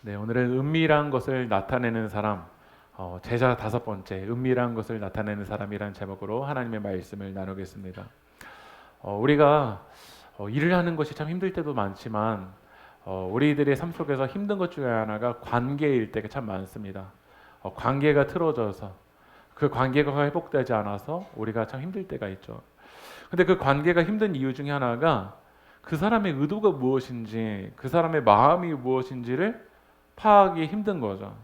네, 오늘은 은밀한 것을 나타내는 사람, 제자 다섯 번째, 은밀한 것을 나타내는 사람이란 제목으로 하나님의 말씀을 나누겠습니다. 우리가 일을 하는 것이 참 힘들 때도 많지만 우리들의 삶 속에서 힘든 것 중에 하나가 관계일 때가 참 많습니다. 관계가 틀어져서 그 관계가 회복되지 않아서 우리가 참 힘들 때가 있죠. 근데 그 관계가 힘든 이유 중에 하나가 그 사람의 의도가 무엇인지, 그 사람의 마음이 무엇인지를 파악이 힘든 거죠.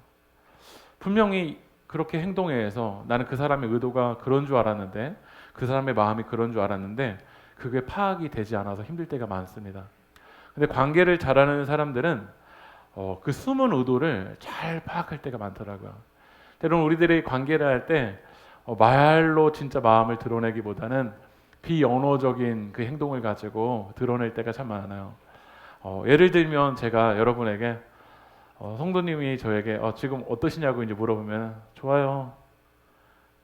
분명히 그렇게 행동해서 나는 그 사람의 의도가 그런 줄 알았는데, 그 사람의 마음이 그런 줄 알았는데 그게 파악이 되지 않아서 힘들 때가 많습니다. 근데 관계를 잘하는 사람들은 그 숨은 의도를 잘 파악할 때가 많더라고요. 때로는 우리들이 관계를 할 때 말로 진짜 마음을 드러내기보다는 비언어적인 그 행동을 가지고 드러낼 때가 참 많아요. 예를 들면 제가 여러분에게 성도님이 저에게 지금 어떠시냐고 이제 물어보면 좋아요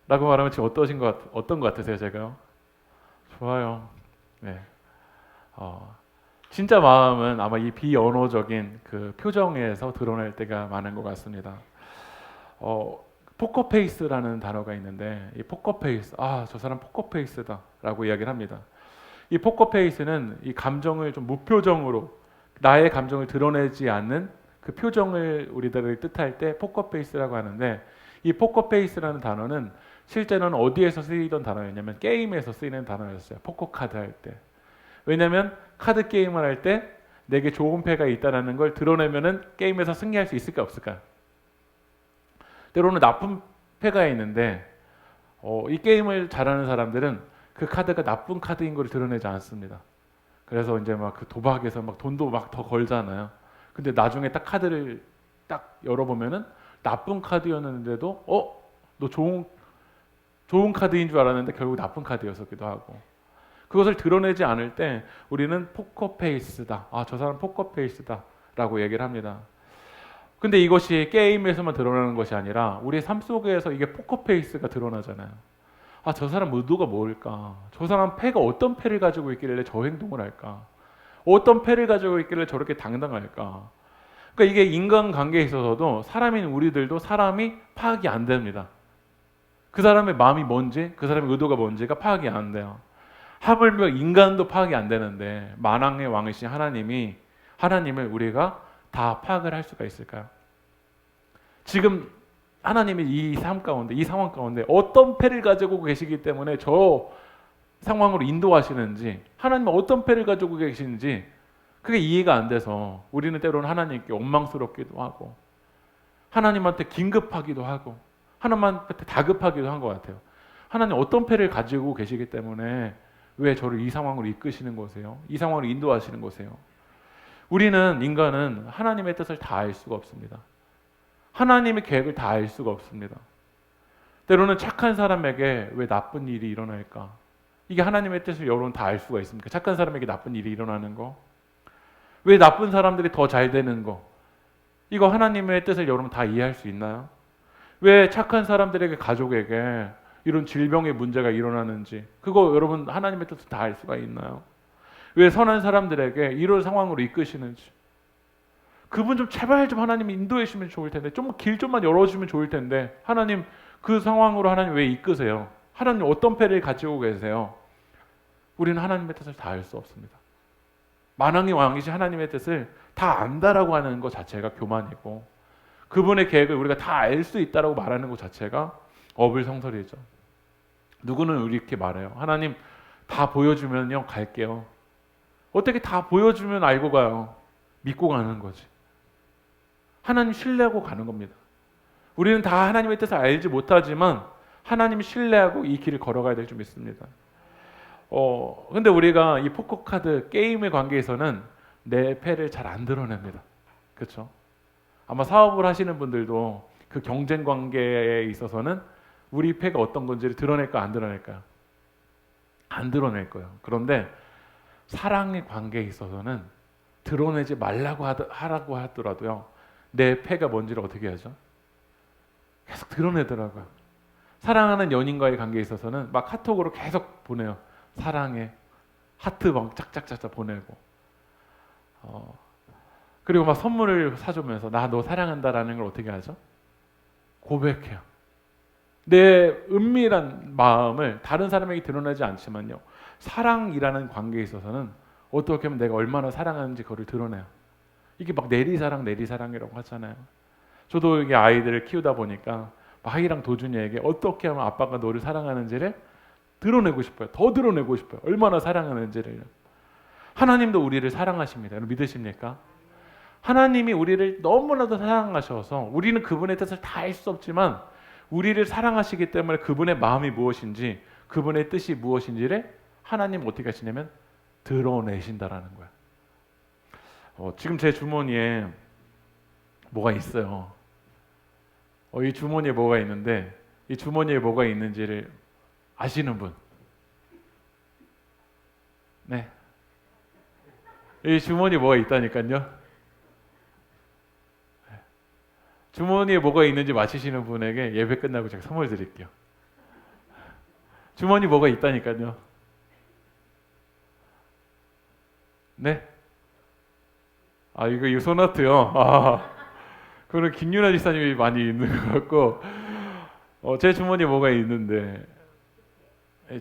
라고 말하면 지금 어떤 것 같으세요? 제가요? 좋아요. 네. 진짜 마음은 아마 이 비언어적인 그 표정에서 드러날 때가 많은 것 같습니다. 포커페이스라는 단어가 있는데 이 포커페이스, 저 사람 포커페이스다라고 이야기를 합니다. 이 포커페이스는 이 감정을 좀 무표정으로 나의 감정을 드러내지 않는 그 표정을 우리들을 뜻할 때 포커페이스라고 하는데, 이 포커페이스라는 단어는 실제로는 어디에서 쓰이던 단어였냐면 게임에서 쓰이는 단어였어요. 포커 카드 할 때. 왜냐하면 카드 게임을 할 때 내게 좋은 패가 있다는 걸 드러내면은 게임에서 승리할 수 있을까 없을까? 때로는 나쁜 패가 있는데 이 게임을 잘하는 사람들은 그 카드가 나쁜 카드인 걸 드러내지 않습니다. 그래서 이제 막 그 도박에서 막 돈도 막 더 걸잖아요. 근데 나중에 딱 카드를 딱 열어보면은 나쁜 카드였는데도 너 좋은 카드인 줄 알았는데 결국 나쁜 카드였었기도 하고, 그것을 드러내지 않을 때 우리는 포커페이스다. 저 사람 포커페이스다라고 얘기를 합니다. 근데 이것이 게임에서만 드러나는 것이 아니라 우리의 삶 속에서 이게 포커페이스가 드러나잖아요. 저 사람 의도가 뭘까? 저 사람 패가 어떤 패를 가지고 있길래 저 행동을 할까? 어떤 패를 가지고 있길래 저렇게 당당할까? 그러니까 이게 인간관계에 있어서도 사람인 우리들도 사람이 파악이 안 됩니다. 그 사람의 마음이 뭔지, 그 사람의 의도가 뭔지가 파악이 안 돼요. 하물며 인간도 파악이 안 되는데 만왕의 왕이신 하나님을 우리가 다 파악을 할 수가 있을까요? 지금 하나님이 이 상황 가운데 어떤 패를 가지고 계시기 때문에 저 상황으로 인도하시는지, 하나님은 어떤 패를 가지고 계시는지 그게 이해가 안 돼서 우리는 때로는 하나님께 원망스럽기도 하고 하나님한테 긴급하기도 하고 하나님한테 다급하기도 한 것 같아요. 하나님 어떤 패를 가지고 계시기 때문에 왜 저를 이 상황으로 이끄시는 거세요? 이 상황으로 인도하시는 거세요? 우리는 인간은 하나님의 뜻을 다 알 수가 없습니다. 하나님의 계획을 다 알 수가 없습니다. 때로는 착한 사람에게 왜 나쁜 일이 일어날까? 이게 하나님의 뜻을 여러분 다 알 수가 있습니까? 착한 사람에게 나쁜 일이 일어나는 거, 왜 나쁜 사람들이 더 잘 되는 거, 이거 하나님의 뜻을 여러분 다 이해할 수 있나요? 왜 착한 사람들에게, 가족에게 이런 질병의 문제가 일어나는지 그거 여러분 하나님의 뜻을 다 알 수가 있나요? 왜 선한 사람들에게 이런 상황으로 이끄시는지 그분 좀 제발 좀 하나님 인도해 주시면 좋을 텐데, 좀 길 좀만 열어주면 좋을 텐데 하나님 그 상황으로 하나님 왜 이끄세요? 하나님 어떤 패를 가지고 계세요? 우리는 하나님의 뜻을 다 알 수 없습니다. 만왕의 왕이신 하나님의 뜻을 다 안다라고 하는 것 자체가 교만이고, 그분의 계획을 우리가 다 알 수 있다라고 말하는 것 자체가 어불성설이죠. 누구는 이렇게 말해요. 하나님 다 보여주면요 갈게요. 어떻게 다 보여주면 알고 가요? 믿고 가는 거지. 하나님 신뢰하고 가는 겁니다. 우리는 다 하나님의 뜻을 알지 못하지만 하나님 신뢰하고 이 길을 걸어가야 될 줄 믿습니다. 근데 우리가 이 포커 카드 게임의 관계에서는 내 패를 잘 안 드러냅니다. 그렇죠? 아마 사업을 하시는 분들도 그 경쟁 관계에 있어서는 우리 패가 어떤 건지를 드러낼까 안 드러낼까요? 안 드러낼 거예요. 그런데 사랑의 관계에 있어서는 드러내지 말라고 하라고 하더라도요, 내 패가 뭔지를 어떻게 하죠? 계속 드러내더라고요. 사랑하는 연인과의 관계에 있어서는 막 카톡으로 계속 보내요. 사랑해, 하트 막 짝짝짝짝 보내고. 그리고 막 선물을 사주면서 나 너 사랑한다라는 걸 어떻게 하죠? 고백해요. 내 은밀한 마음을 다른 사람에게 드러내지 않지만요, 사랑이라는 관계에 있어서는 어떻게 하면 내가 얼마나 사랑하는지 그걸 드러내요. 이게 막 내리사랑이라고 하잖아요. 저도 이게 아이들을 키우다 보니까 아이랑 도준이에게 어떻게 하면 아빠가 너를 사랑하는지를 드러내고 싶어요. 더 드러내고 싶어요. 얼마나 사랑하는지를. 하나님도 우리를 사랑하십니다. 여러분 믿으십니까? 하나님이 우리를 너무나도 사랑하셔서 우리는 그분의 뜻을 다 알 수 없지만 우리를 사랑하시기 때문에 그분의 마음이 무엇인지, 그분의 뜻이 무엇인지를 하나님 어떻게 하시냐면 드러내신다라는 거야. 지금 제 주머니에 뭐가 있어요. 이 주머니에 뭐가 있는데, 이 주머니에 뭐가 있는지를 아시는 분? 네. 이 주머니에 뭐가 있다니까요. 주머니에 뭐가 있는지 맞히시는 분에게 예배 끝나고 제가 선물 드릴게요. 주머니 뭐가 있다니까요. 네? 이거 소나트요. 그거는 김윤아 지사님이 많이 있는 것 같고, 제 주머니에 뭐가 있는데,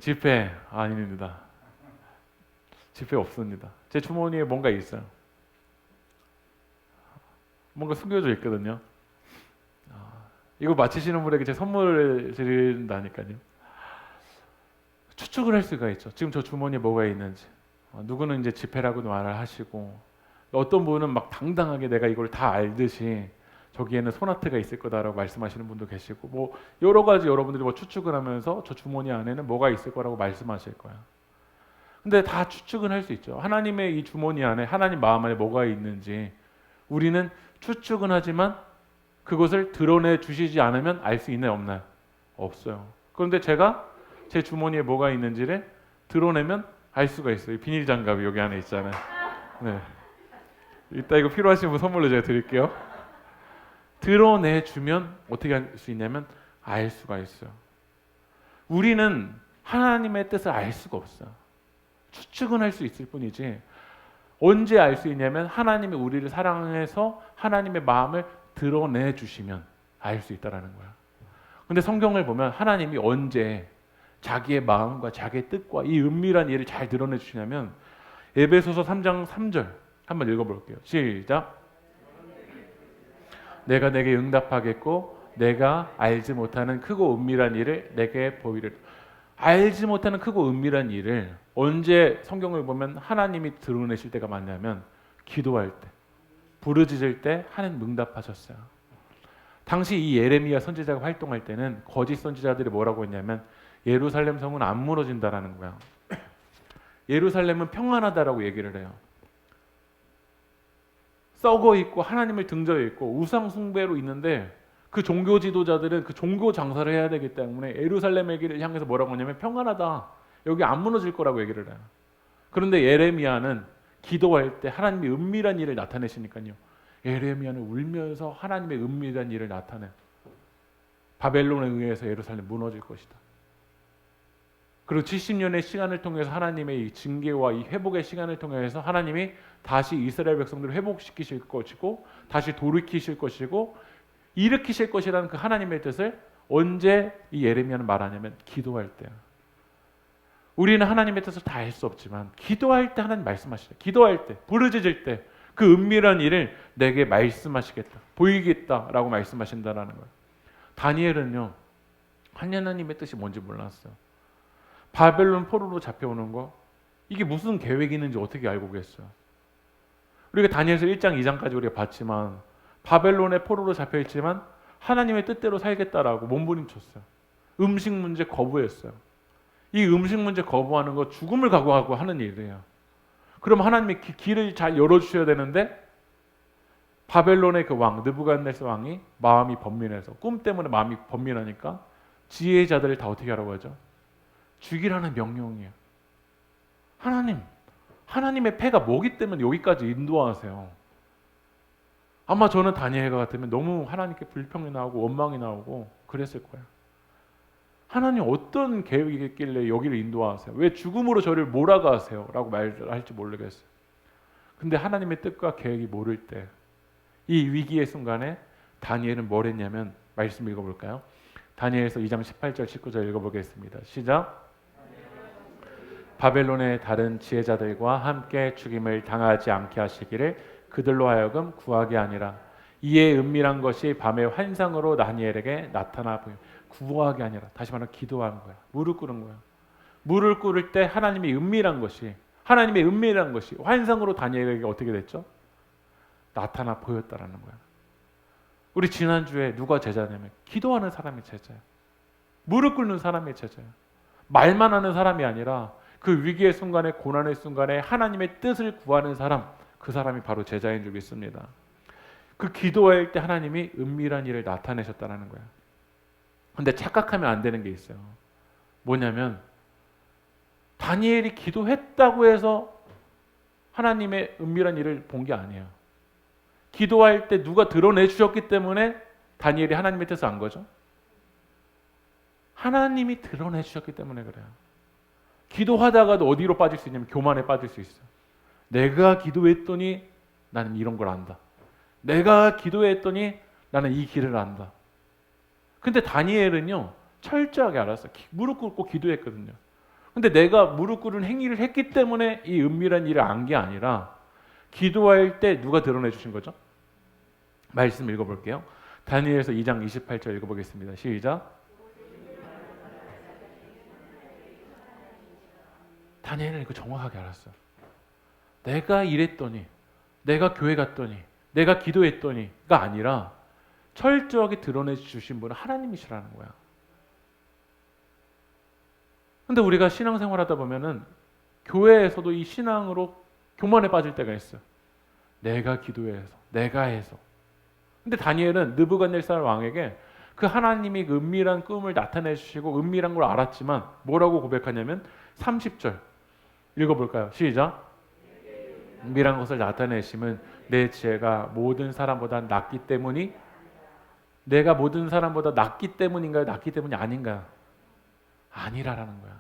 지폐 아닙니다. 지폐 없습니다. 제 주머니에 뭔가 있어요. 뭔가 숨겨져 있거든요. 이거 맞히시는 분에게 제 선물을 드린다니까요. 추측을 할 수가 있죠. 지금 저 주머니에 뭐가 있는지. 누구는 이제 지폐라고 말을 하시고, 어떤 분은 막 당당하게 내가 이걸 다 알듯이 저기에는 소나트가 있을 거다라고 말씀하시는 분도 계시고, 뭐 여러 가지 여러분들이 뭐 추측을 하면서 저 주머니 안에는 뭐가 있을 거라고 말씀하실 거야. 근데 다 추측은 할 수 있죠. 하나님의 이 주머니 안에, 하나님 마음 안에 뭐가 있는지 우리는 추측은 하지만 그것을 드러내 주시지 않으면 알 수 있나요, 없나요? 없어요. 그런데 제가 제 주머니에 뭐가 있는지를 드러내면 알 수가 있어요. 비닐 장갑이 여기 안에 있잖아요. 네. 이따 이거 필요하신 분 선물로 제가 드릴게요. 드러내 주면 어떻게 할 수 있냐면 알 수가 있어요. 우리는 하나님의 뜻을 알 수가 없어요. 추측은 할 수 있을 뿐이지 언제 알 수 있냐면 하나님이 우리를 사랑해서 하나님의 마음을 드러내 주시면 알 수 있다라는 거야. 근데 성경을 보면 하나님이 언제 자기의 마음과 자기의 뜻과 이 은밀한 일을 잘 드러내 주시냐면 에베소서 3장 3절 한번 읽어볼게요. 시작. 내가 내게 응답하겠고 내가 알지 못하는 크고 은밀한 일을 내게 보이리라. 알지 못하는 크고 은밀한 일을 언제 성경을 보면 하나님이 드러내실 때가 많냐면 기도할 때, 부르짖을 때 하나님 응답하셨어요. 당시 이 예레미야 선지자가 활동할 때는 거짓 선지자들이 뭐라고 했냐면 예루살렘 성은 안 무너진다라는 거야. 예루살렘은 평안하다라고 얘기를 해요. 썩어 있고 하나님을 등져에 있고 우상 숭배로 있는데 그 종교 지도자들은 그 종교 장사를 해야 되기 때문에 예루살렘에게를 향해서 뭐라고 하냐면 평안하다. 여기 안 무너질 거라고 얘기를 해요. 그런데 예레미야는 기도할 때 하나님이 은밀한 일을 나타내시니까요. 예레미야는 울면서 하나님의 은밀한 일을 나타내. 바벨론에 의해서 예루살렘 무너질 것이다. 그리고 70년의 시간을 통해서 하나님의 이 징계와 이 회복의 시간을 통해서 하나님이 다시 이스라엘 백성들을 회복시키실 것이고 다시 돌이키실 것이고 일으키실 것이라는 그 하나님의 뜻을 언제 이 예레미야는 말하냐면 기도할 때야. 우리는 하나님의 뜻을 다 알 수 없지만 기도할 때 하나님 말씀하시죠. 기도할 때, 부르짖을 때 그 은밀한 일을 내게 말씀하시겠다, 보이겠다라고 말씀하신다라는 거예요. 다니엘은요, 하나님의 뜻이 뭔지 몰랐어요. 바벨론 포로로 잡혀오는 거 이게 무슨 계획이 있는지 어떻게 알고 계겠어요. 우리가 다니엘서 1장 2장까지 우리가 봤지만 바벨론의 포로로 잡혀있지만 하나님의 뜻대로 살겠다라고 몸부림쳤어요. 음식 문제 거부했어요. 이 음식 문제 거부하는 거 죽음을 각오하고 하는 일이에요. 그럼 하나님이 길을 잘 열어주셔야 되는데 바벨론의 그 왕 느부갓네살 왕이 마음이 번민해서 꿈 때문에 마음이 번민하니까 지혜자들을 다 어떻게 하라고 하죠? 죽이라는 명령이에요. 하나님의 패가 뭐기 때문에 여기까지 인도하세요. 아마 저는 다니엘과 같으면 너무 하나님께 불평이 나오고 원망이 나오고 그랬을 거예요. 하나님 어떤 계획이 있길래 여기를 인도하세요? 왜 죽음으로 저를 몰아가세요? 라고 말을 할지 모르겠어요. 근데 하나님의 뜻과 계획이 모를 때 이 위기의 순간에 다니엘은 뭘 했냐면 말씀 읽어볼까요? 다니엘서 2장 18절 19절 읽어보겠습니다. 시작. 바벨론의 다른 지혜자들과 함께 죽임을 당하지 않게 하시기를 그들로 하여금 구하게 아니라 이에 은밀한 것이 밤의 환상으로 다니엘에게 나타나 보여. 구하게 아니라, 다시 말하면 기도하는 거야. 무릎 꿇은 거야. 무릎 꿇을 때 하나님의 은밀한 것이 환상으로 다니엘에게 어떻게 됐죠? 나타나 보였다라는 거야. 우리 지난주에 누가 제자냐면 기도하는 사람이 제자야. 무릎 꿇는 사람이 제자야. 말만 하는 사람이 아니라 그 위기의 순간에, 고난의 순간에 하나님의 뜻을 구하는 사람, 그 사람이 바로 제자인 줄 믿습니다. 그 기도할 때 하나님이 은밀한 일을 나타내셨다는 거야. 근데 착각하면 안 되는 게 있어요. 뭐냐면 다니엘이 기도했다고 해서 하나님의 은밀한 일을 본 게 아니에요. 기도할 때 누가 드러내 주셨기 때문에 다니엘이 하나님의 뜻을 안 거죠. 하나님이 드러내 주셨기 때문에 그래요. 기도하다가도 어디로 빠질 수 있냐면 교만에 빠질 수 있어요. 내가 기도했더니 나는 이런 걸 안다. 내가 기도했더니 나는 이 길을 안다. 근데 다니엘은요, 철저하게 알았어요. 무릎 꿇고 기도했거든요. 근데 내가 무릎 꿇은 행위를 했기 때문에 이 은밀한 일을 안 게 아니라 기도할 때 누가 드러내 주신 거죠? 말씀 읽어볼게요. 다니엘서 2장 28절 읽어보겠습니다. 시작. 다니엘은 이거 정확하게 알았어요. 내가 이랬더니, 내가 교회 갔더니, 내가 기도했더니가 아니라 철저하게 드러내 주신 분은 하나님이시라는 거야. 근데 우리가 신앙생활 하다 보면은 교회에서도 이 신앙으로 교만에 빠질 때가 있어요. 내가 기도해서, 내가 해서. 근데 다니엘은 느부갓네살 왕에게 그 하나님이 그 은밀한 꿈을 나타내 주시고 은밀한 걸 알았지만 뭐라고 고백하냐면 30절 읽어볼까요? 시작. 은밀한 것을 나타내심은 내 지혜가 모든 사람보다 낫기 때문이, 내가 모든 사람보다 낫기 때문인가요? 낫기 때문이 아닌가요? 아니라라는 거야.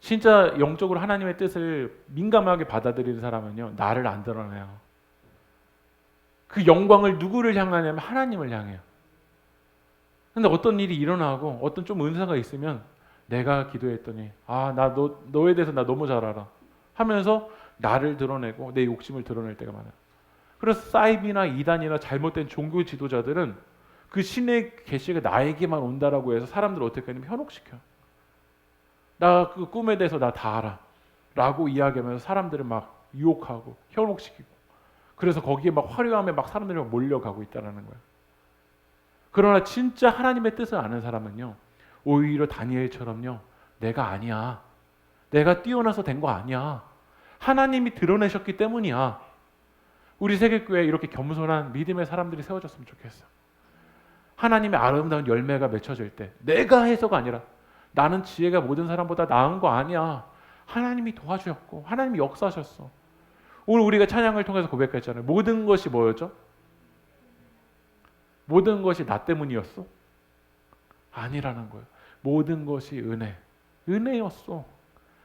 진짜 영적으로 하나님의 뜻을 민감하게 받아들이는 사람은요, 나를 안 드러내요. 그 영광을 누구를 향하냐면 하나님을 향해요. 근데 어떤 일이 일어나고 어떤 좀 은사가 있으면 내가 기도했더니 너에 대해서 나 너무 잘 알아 하면서 나를 드러내고 내 욕심을 드러낼 때가 많아요. 그래서 사이비나 이단이나 잘못된 종교 지도자들은 그 신의 계시가 나에게만 온다라고 해서 사람들을 어떻게 하냐면 현혹시켜요. 나 그 꿈에 대해서 나 다 알아 라고 이야기하면서 사람들을 막 유혹하고 현혹시키고, 그래서 거기에 막 화려함에 막 사람들이 막 몰려가고 있다는 거예요. 그러나 진짜 하나님의 뜻을 아는 사람은요, 오히려 다니엘처럼요, 내가 아니야, 내가 뛰어나서 된 거 아니야, 하나님이 드러내셨기 때문이야. 우리 세계교회에 이렇게 겸손한 믿음의 사람들이 세워졌으면 좋겠어요. 하나님의 아름다운 열매가 맺혀질 때 내가 해서가 아니라, 나는 지혜가 모든 사람보다 나은 거 아니야, 하나님이 도와주셨고 하나님이 역사하셨어. 오늘 우리가 찬양을 통해서 고백했잖아요. 모든 것이 뭐였죠? 모든 것이 나 때문이었어? 아니라는 거예요. 모든 것이 은혜였어.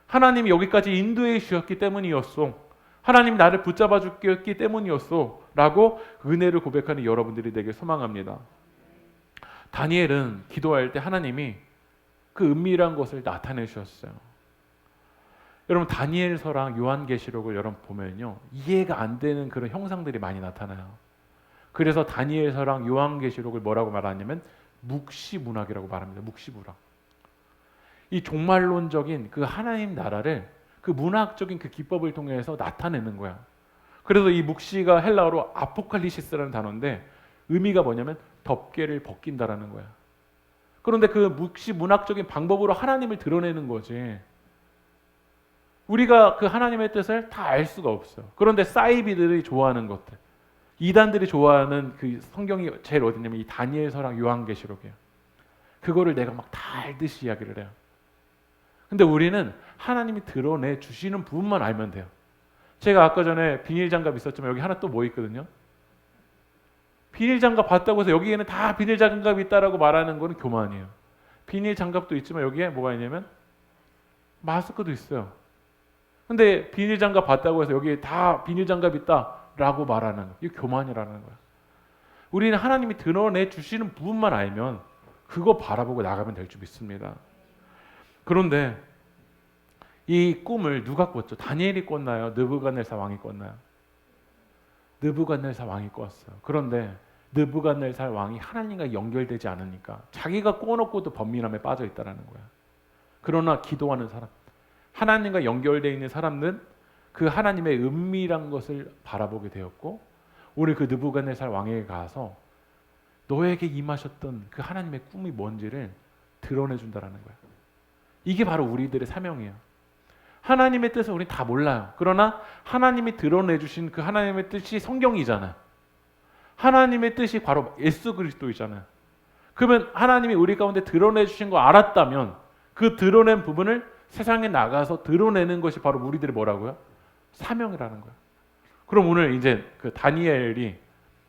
하나님이 여기까지 인도해 주셨기 때문이었어. 하나님이 나를 붙잡아 주셨기 때문이었어 라고 은혜를 고백하는 여러분들이 되길 소망합니다. 다니엘은 기도할 때 하나님이 그 은밀한 것을 나타내 주셨어요. 여러분, 다니엘서랑 요한계시록을 여러분 보면요, 이해가 안 되는 그런 형상들이 많이 나타나요. 그래서 다니엘서랑 요한계시록을 뭐라고 말하냐면 묵시문학이라고 말합니다. 묵시문학. 이 종말론적인 그 하나님 나라를 그 문학적인 그 기법을 통해서 나타내는 거야. 그래서 이 묵시가 헬라어로 아포칼리시스라는 단어인데 의미가 뭐냐면 덮개를 벗긴다라는 거야. 그런데 그 묵시 문학적인 방법으로 하나님을 드러내는 거지. 우리가 그 하나님의 뜻을 다 알 수가 없어요. 그런데 사이비들이 좋아하는 것들, 이단들이 좋아하는 그 성경이 제일 어디냐면 이 다니엘서랑 요한계시록이에요. 그거를 내가 막 다 알듯이 이야기를 해요. 근데 우리는 하나님이 드러내 주시는 부분만 알면 돼요. 제가 아까 전에 비닐장갑 있었지만 여기 하나 또 뭐 있거든요. 비닐장갑 봤다고 해서 여기에는 다 비닐장갑이 있다라고 말하는 거는 교만이에요. 비닐장갑도 있지만 여기에 뭐가 있냐면 마스크도 있어요. 근데 비닐장갑 봤다고 해서 여기에 다 비닐장갑 있다라고 라고 말하는 거. 이게 교만이라는 거야. 우리는 하나님이 드러내 주시는 부분만 알면 그거 바라보고 나가면 될 줄 믿습니다. 그런데 이 꿈을 누가 꿨죠? 다니엘이 꿨나요? 느부갓네살 왕이 꿨나요? 느부갓네살 왕이 꿨어요. 그런데 느부갓네살 왕이 하나님과 연결되지 않으니까 자기가 꿔놓고도 번민함에 빠져 있다라는 거야. 그러나 기도하는 사람, 하나님과 연결되어 있는 사람은 그 하나님의 은밀한 것을 바라보게 되었고, 오늘 그 느부갓네살 왕에게 가서 너에게 임하셨던 그 하나님의 꿈이 뭔지를 드러내준다라는 거야. 이게 바로 우리들의 사명이에요. 하나님의 뜻을 우리는 다 몰라요. 그러나 하나님이 드러내주신 그 하나님의 뜻이 성경이잖아요. 하나님의 뜻이 바로 예수 그리스도이잖아요. 그러면 하나님이 우리 가운데 드러내주신 거 알았다면 그 드러낸 부분을 세상에 나가서 드러내는 것이 바로 우리들의 뭐라고요? 사명이라는 거예요. 그럼 오늘 이제 그 다니엘이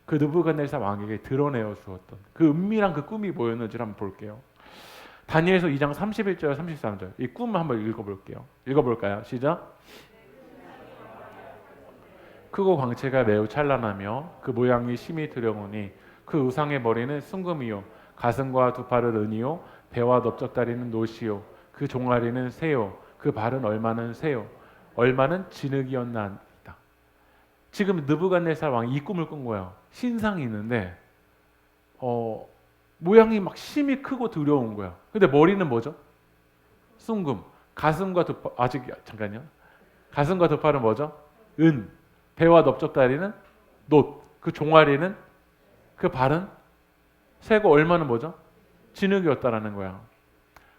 그 느부갓네살 왕에게 드러내어 주었던 그 은밀한 그 꿈이 뭐였는지를 한번 볼게요. 다니엘서 2장 31절 33절 이 꿈을 한번 읽어볼게요. 읽어볼까요? 시작. 크고 광채가 매우 찬란하며 그 모양이 심히 두려우니 그 우상의 머리는 순금이요 가슴과 두 팔은 은이요 배와 넓적다리는 노시요 그 종아리는 새요 그 발은 얼마는 새요 얼마는 진흙이었나이다. 지금 느부갓네살 왕이 이 꿈을 꾼 거예요. 신상이 있는데 모양이 막 심히 크고 두려운 거야. 근데 머리는 뭐죠? 순금. 가슴과 두 팔, 아직 잠깐요. 가슴과 두 팔은 뭐죠? 은. 배와 넓적다리는 놋. 그 종아리는 그 발은 새고 얼마는 뭐죠? 진흙이었다라는 거야.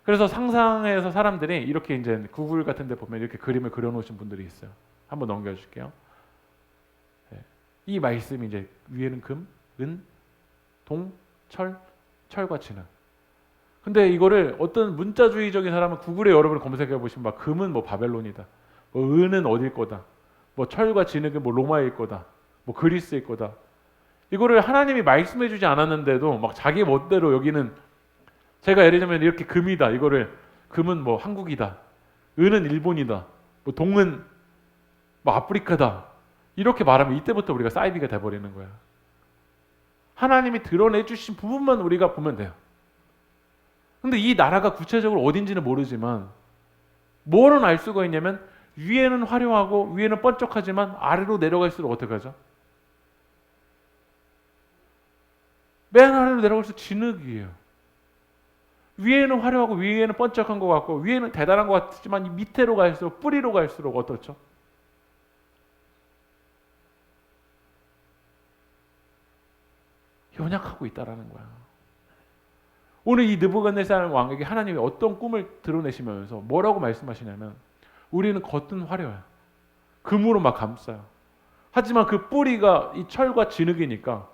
그래서 상상해서 사람들이 이렇게 이제 구글 같은 데 보면 이렇게 그림을 그려놓으신 분들이 있어요. 한번 넘겨줄게요. 이 말씀이 이제 위에는 금, 은, 동, 철과 진흙. 근데 이거를 어떤 문자주의적인 사람은 구글에 여러분 검색해 보시면 막 금은 뭐 바벨론이다, 뭐 은은 어딜 거다, 뭐 철과 진흙은 뭐 로마일 거다, 뭐 그리스일 거다. 이거를 하나님이 말씀해주지 않았는데도 막 자기 멋대로 여기는 제가 예를 들면 이렇게 금이다. 이거를 금은 뭐 한국이다, 은은 일본이다, 뭐 동은 뭐 아프리카다. 이렇게 말하면 이때부터 우리가 사이비가 돼버리는 거야. 하나님이 드러내 주신 부분만 우리가 보면 돼요. 근데 이 나라가 구체적으로 어딘지는 모르지만 뭐는 알 수가 있냐면 위에는 화려하고 위에는 번쩍하지만 아래로 내려갈수록 어떻게 하죠? 맨 아래로 내려갈수록 진흙이에요. 위에는 화려하고 위에는 번쩍한 것 같고 위에는 대단한 것 같지만 이 밑으로 갈수록 뿌리로 갈수록 어떻죠? 연약하고 있다라는 거야. 오늘 이 느부갓네살 왕에게 하나님이 어떤 꿈을 드러내시면서 뭐라고 말씀하시냐면 우리는 겉은 화려해. 금으로 막 감싸요. 하지만 그 뿌리가 이 철과 진흙이니까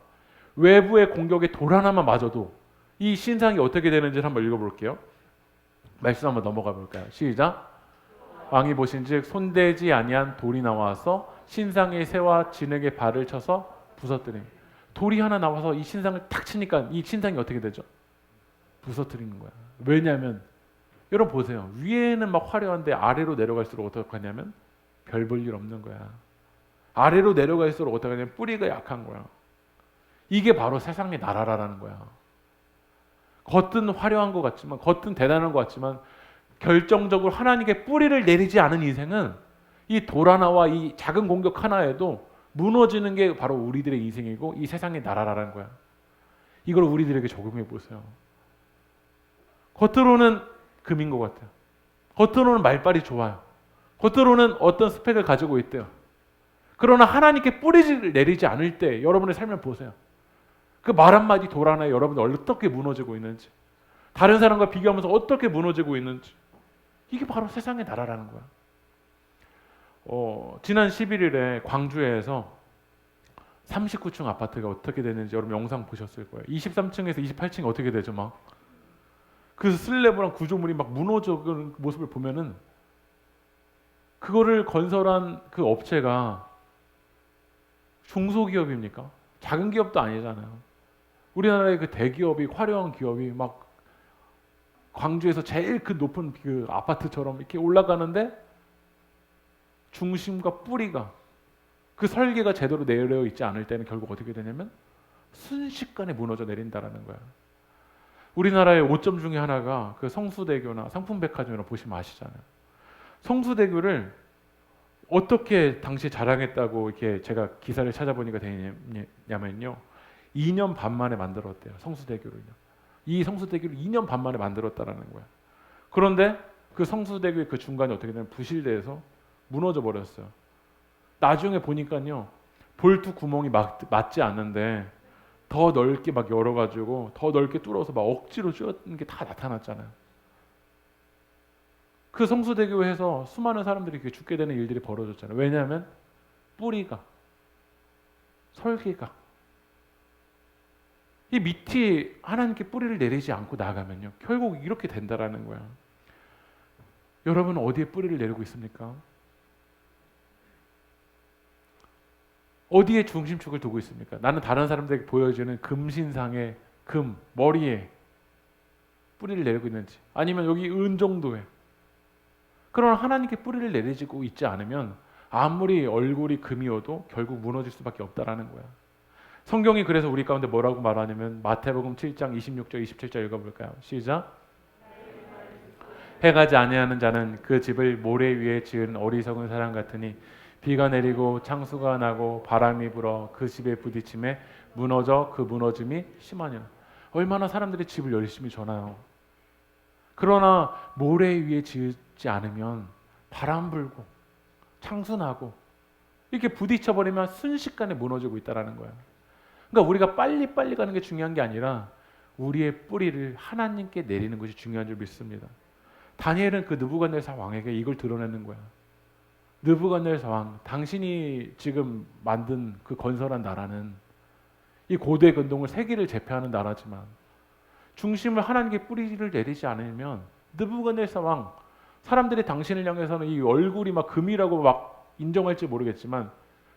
외부의 공격에 돌 하나만 맞아도 이 신상이 어떻게 되는지를 한번 읽어볼게요. 말씀 한번 넘어가 볼까요? 시작. 왕이 보신즉 손대지 아니한 돌이 나와서 신상의 새와 진흙의 발을 쳐서 부서뜨립니다. 돌이 하나 나와서 이 신상을 탁 치니까 이 신상이 어떻게 되죠? 부서뜨리는 거야. 왜냐하면 여러분 보세요. 위에는 막 화려한데 아래로 내려갈수록 어떻게 하냐면 별 볼 일 없는 거야. 아래로 내려갈수록 어떻게 하냐면 뿌리가 약한 거야. 이게 바로 세상의 나라라는 거야. 겉은 화려한 것 같지만 겉은 대단한 것 같지만 결정적으로 하나님께 뿌리를 내리지 않은 인생은 이 돌 하나와 이 작은 공격 하나에도 무너지는 게 바로 우리들의 인생이고 이 세상의 나라라는 거야. 이걸 우리들에게 적용해 보세요. 겉으로는 금인 것 같아요. 겉으로는 말빨이 좋아요. 겉으로는 어떤 스펙을 가지고 있대요. 그러나 하나님께 뿌리를 내리지 않을 때 여러분의 삶을 보세요. 그 말 한마디 돌 하나에 여러분이 어떻게 무너지고 있는지, 다른 사람과 비교하면서 어떻게 무너지고 있는지, 이게 바로 세상의 나라라는 거야. 지난 11일에 광주에서 39층 아파트가 어떻게 되는지 여러분 영상 보셨을 거예요. 23층에서 28층이 어떻게 되죠? 막 그 슬래브랑 구조물이 막 무너져가는 모습을 보면은 그거를 건설한 그 업체가 중소기업입니까? 작은 기업도 아니잖아요. 우리나라의 그 대기업이 화려한 기업이 막 광주에서 제일 그 높은 그 아파트처럼 이렇게 올라가는데 중심과 뿌리가 그 설계가 제대로 내려 있지 않을 때는 결국 어떻게 되냐면 순식간에 무너져 내린다라는 거야. 우리나라의 오점 중에 하나가 그 성수대교나 상품백화점이나 보시면 아시잖아요. 성수대교를 어떻게 당시 자랑했다고 이렇게 제가 기사를 찾아보니까 되냐면요. 2년 반 만에 만들었대요. 성수대교를요. 이 성수대교를 2년 반 만에 만들었다라는 거야. 그런데 그 성수대교의 그 중간에 어떻게 되면 부실돼서 무너져 버렸어요. 나중에 보니까요. 볼트 구멍이 맞지 않는데 더 넓게 막 열어가지고 더 넓게 뚫어서 막 억지로 쥐었는 게 다 나타났잖아요. 그 성수대교에서 수많은 사람들이 이렇게 죽게 되는 일들이 벌어졌잖아요. 왜냐하면 뿌리가, 설계가, 이 밑이 하나님께 뿌리를 내리지 않고 나가면요, 결국 이렇게 된다라는 거야. 여러분 어디에 뿌리를 내리고 있습니까? 어디에 중심축을 두고 있습니까? 나는 다른 사람들에게 보여주는 금신상의 금, 머리에 뿌리를 내리고 있는지, 아니면 여기 은 정도에. 그러나 하나님께 뿌리를 내리고 있지 않으면 아무리 얼굴이 금이어도 결국 무너질 수밖에 없다라는 거야. 성경이 그래서 우리 가운데 뭐라고 말하냐면 마태복음 7장 26절 27절 읽어볼까요? 시작. 해가지 아니하는 자는 그 집을 모래 위에 지은 어리석은 사람 같으니 비가 내리고 창수가 나고 바람이 불어 그 집에 부딪힘에 무너져 그 무너짐이 심하냐. 얼마나 사람들이 집을 열심히 져나요. 그러나 모래 위에 지지 않으면 바람 불고 창수 나고 이렇게 부딪혀 버리면 순식간에 무너지고 있다라는 거예요. 그러니까 우리가 빨리빨리 가는 게 중요한 게 아니라 우리의 뿌리를 하나님께 내리는 것이 중요한 줄 믿습니다. 다니엘은 그 느부갓네살 왕에게 이걸 드러내는 거야. 느부갓네살 왕, 당신이 지금 만든 그 건설한 나라는 이 고대 근동을 세계를 제패하는 나라지만 중심을 하나님께 뿌리를 내리지 않으면 느부갓네살 왕, 사람들이 당신을 향해서는 이 얼굴이 막 금이라고 막 인정할지 모르겠지만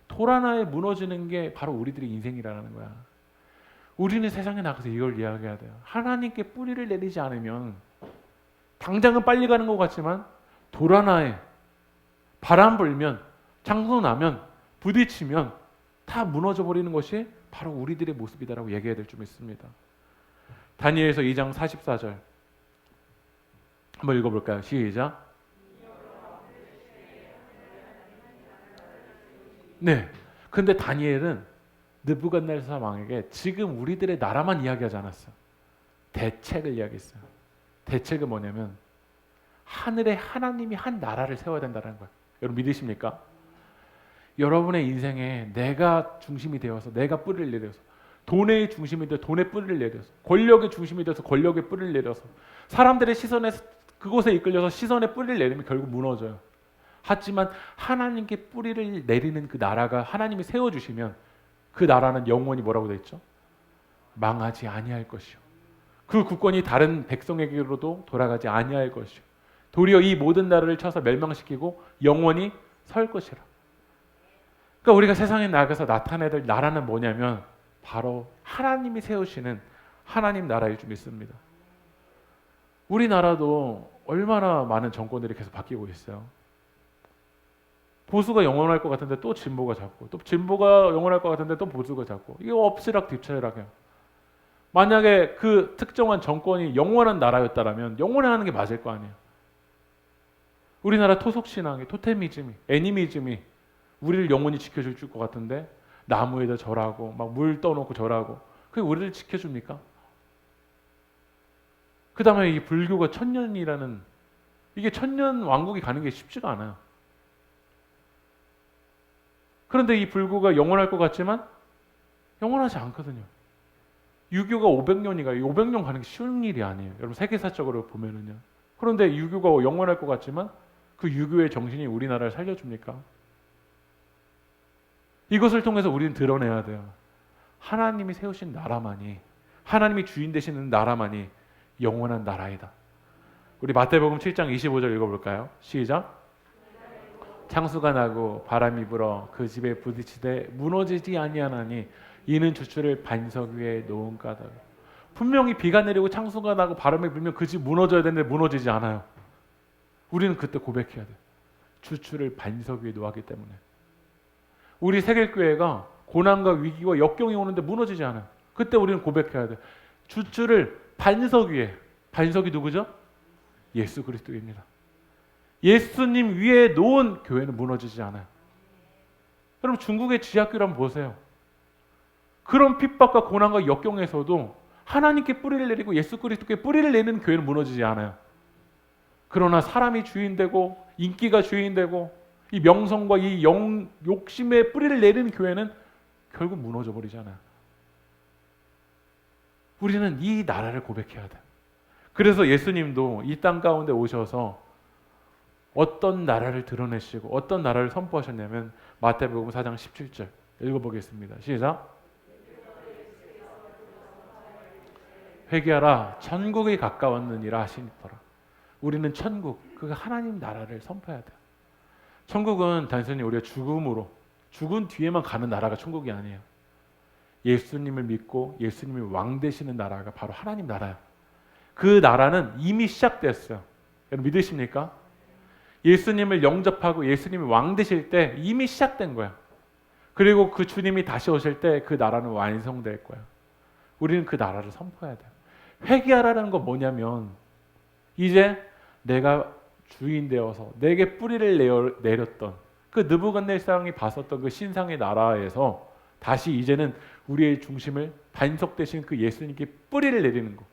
돌 하나에 무너지는 게 바로 우리들의 인생이라는 거야. 우리는 세상에 나가서 이걸 이야기해야 돼요. 하나님께 뿌리를 내리지 않으면 당장은 빨리 가는 것 같지만 돌 하나에 바람 불면 창수 나면 부딪히면 다 무너져 버리는 것이 바로 우리들의 모습이다라고 얘기해야 될 줄 믿습니다. 다니엘서 2장 44절 한번 읽어볼까요? 시작. 네. 근데 다니엘은 느부갓네살 왕에게 지금 우리들의 나라만 이야기하지 않았어요. 대책을 이야기했어요. 대책은 뭐냐면 하늘에 하나님이 한 나라를 세워야 된다는 거예요. 여러분 믿으십니까? 여러분의 인생에 내가 중심이 되어서 내가 뿌리를 내려서 돈의 중심이 되어 돈의 뿌리를 내려서 권력의 중심이 되어서 권력의 뿌리를 내려서 사람들의 시선에 그곳에 이끌려서 시선의 뿌리를 내리면 결국 무너져요. 하지만 하나님께 뿌리를 내리는 그 나라가 하나님이 세워주시면 그 나라는 영원히 뭐라고 되어 있죠? 망하지 아니할 것이요. 그 국권이 다른 백성에게로도 돌아가지 아니할 것이요. 도리어 이 모든 나라를 쳐서 멸망시키고 영원히 설 것이라. 그러니까 우리가 세상에 나가서 나타내야 될 나라는 뭐냐면 바로 하나님이 세우시는 하나님 나라일 줄 믿습니다. 우리나라도 얼마나 많은 정권들이 계속 바뀌고 있어요. 보수가 영원할 것 같은데 또 진보가 잡고, 또 진보가 영원할 것 같은데 또 보수가 잡고, 이게 엎치락 뒤치락해요. 만약에 그 특정한 정권이 영원한 나라였다면 영원하는 게 맞을 거 아니에요. 우리나라 토속신앙이, 토테미즘이, 애니미즘이 우리를 영원히 지켜줄 것 같은데 나무에다 절하고 막 물 떠놓고 절하고, 그게 우리를 지켜줍니까? 그 다음에 이 불교가 천년이라는, 이게 천년 왕국이 가는 게 쉽지가 않아요. 그런데 이 불교가 영원할 것 같지만 영원하지 않거든요. 유교가 500년이가 500년 가는 게 쉬운 일이 아니에요. 여러분 세계사적으로 보면은요. 그런데 유교가 영원할 것 같지만 그 유교의 정신이 우리나라를 살려줍니까? 이것을 통해서 우리는 드러내야 돼요. 하나님이 세우신 나라만이, 하나님이 주인 되시는 나라만이 영원한 나라이다. 우리 마태복음 7장 25절 읽어볼까요? 시작. 창수가 나고 바람이 불어 그 집에 부딪히되 무너지지 아니하나니 이는 주추를 반석 위에 놓은 까닭. 분명히 비가 내리고 창수가 나고 바람이 불면 그 집 무너져야 되는데 무너지지 않아요. 우리는 그때 고백해야 돼. 주추를 반석 위에 놓았기 때문에. 우리 세계교회가 고난과 위기와 역경이 오는데 무너지지 않아요. 그때 우리는 고백해야 돼. 주주를 반석 위에, 반석이 누구죠? 예수 그리스도입니다. 예수님 위에 놓은 교회는 무너지지 않아요. 여러분 중국의 지하교를 한번 보세요. 그런 핍박과 고난과 역경에서도 하나님께 뿌리를 내리고 예수 그리스도께 뿌리를 내는 교회는 무너지지 않아요. 그러나 사람이 주인되고 인기가 주인되고 이 명성과 이 욕심에 뿌리를 내리는 교회는 결국 무너져 버리잖아요. 우리는 이 나라를 고백해야 돼. 그래서 예수님도 이 땅 가운데 오셔서 어떤 나라를 드러내시고 어떤 나라를 선포하셨냐면 마태복음 4장 17절 읽어보겠습니다. 시작. 회개하라 천국이 가까웠느니라 하시니라. 우리는 천국, 그 하나님 나라를 선포해야 돼요. 천국은 단순히 우리가 죽은 뒤에만 가는 나라가 천국이 아니에요. 예수님을 믿고 예수님이 왕 되시는 나라가 바로 하나님 나라예요. 그 나라는 이미 시작됐어요. 여러분 믿으십니까? 예수님을 영접하고 예수님이 왕 되실 때 이미 시작된 거예요. 그리고 그 주님이 다시 오실 때 그 나라는 완성될 거예요. 우리는 그 나라를 선포해야 돼요. 회개하라는 건 뭐냐면 이제 내가 주인 되어서 내게 뿌리를 내렸던 그 느부갓네살이 봤었던 그 신상의 나라에서 다시 이제는 우리의 중심을 반석 대신 그 예수님께 뿌리를 내리는 거.